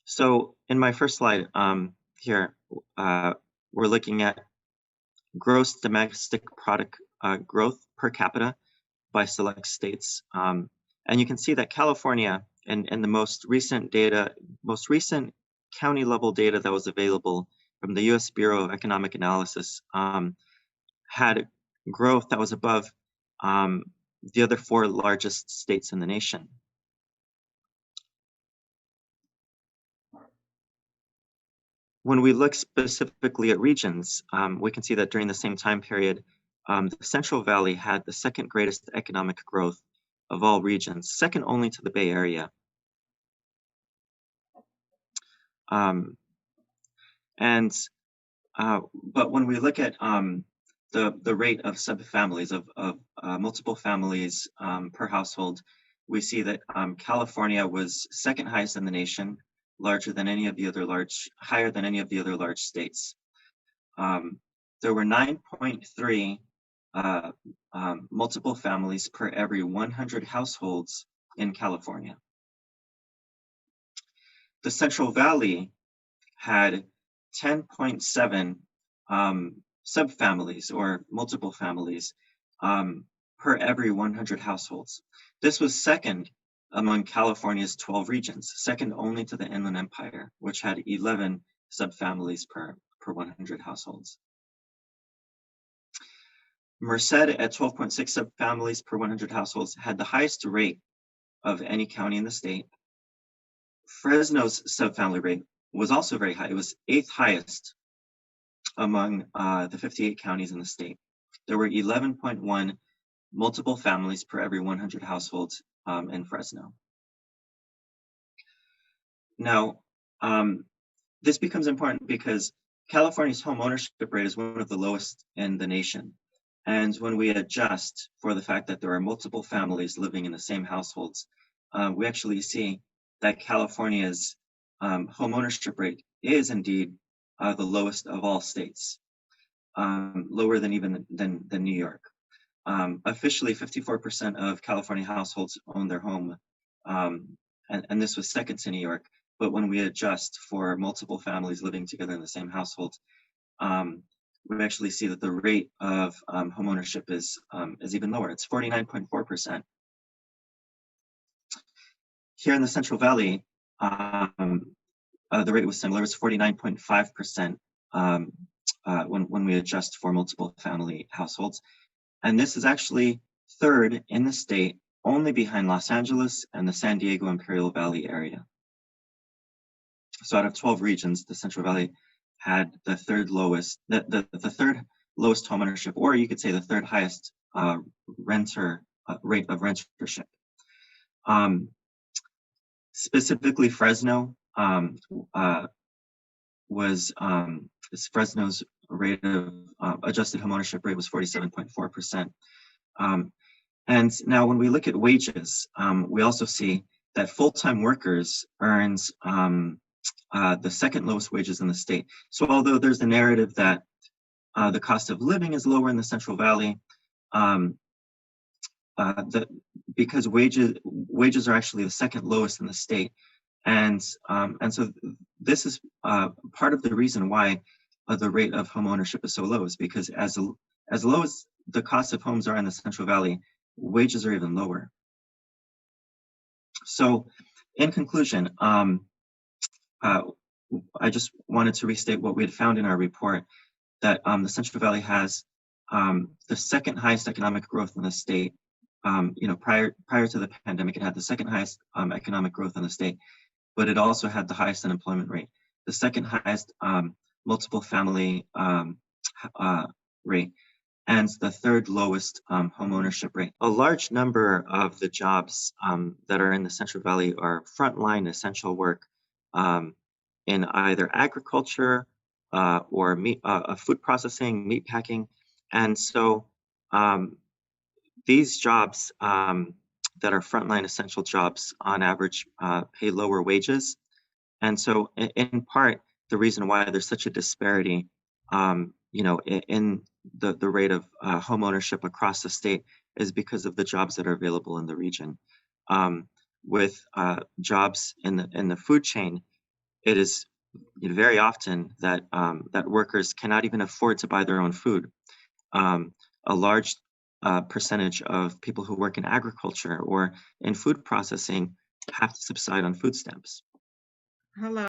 So in my first slide here, we're looking at gross domestic product growth per capita by select states. And you can see that California, and the most recent county level data that was available from the US Bureau of Economic Analysis, had growth that was above the other four largest states in the nation. When we look specifically at regions, we can see that during the same time period, the Central Valley had the second greatest economic growth of all regions, second only to the Bay Area. But when we look at the rate of subfamilies, of multiple families per household, we see that California was second highest in the nation, higher than any of the other large states. There were 9.3 multiple families per every 100 households in California. The Central Valley had 10.7 subfamilies or multiple families per every 100 households. This was second among California's 12 regions, second only to the Inland Empire, which had 11 subfamilies per 100 households. Merced at 12.6 subfamilies per 100 households had the highest rate of any county in the state. Fresno's subfamily rate was also very high. It was 8th highest among the 58 counties in the state. There were 11.1 multiple families per every 100 households in Fresno. Now, this becomes important because California's home ownership rate is one of the lowest in the nation. And when we adjust for the fact that there are multiple families living in the same households, we actually see that California's home ownership rate is indeed the lowest of all states, lower than even than New York. Officially, 54% of California households own their home, and this was second to New York. But when we adjust for multiple families living together in the same household, we actually see that the rate of home ownership is even lower. It's 49.4%. Here in the Central Valley, the rate was similar. It's 49.5% when we adjust for multiple family households. And this is actually third in the state, only behind Los Angeles and the San Diego Imperial Valley area. So out of 12 regions, the Central Valley had the third lowest home ownership, or you could say the third highest rate of rentership. Specifically, Fresno Fresno's rate of adjusted home ownership rate was 47.4%. And now when we look at wages, we also see that full-time workers earns the second lowest wages in the state. So although there's the narrative that the cost of living is lower in the Central Valley, because wages are actually the second lowest in the state, and so this is part of the reason why the rate of home ownership is so low, is because as low as the cost of homes are in the Central Valley, wages are even lower. So, in conclusion, I just wanted to restate what we had found in our report, that the Central Valley has the second highest economic growth in the state. Prior to the pandemic, it had the second highest economic growth in the state, but it also had the highest unemployment rate, the second highest multiple family rate, and the third lowest home ownership rate. A large number of the jobs that are in the Central Valley are frontline essential work in either agriculture or food processing, meat packing. And so these jobs that are frontline essential jobs on average pay lower wages. And so in part, the reason why there's such a disparity in the rate of home ownership across the state is because of the jobs that are available in the region. With jobs in the food chain, it is very often that that workers cannot even afford to buy their own food. Um, a large percentage of people who work in agriculture or in food processing have to subside on food stamps. Hello.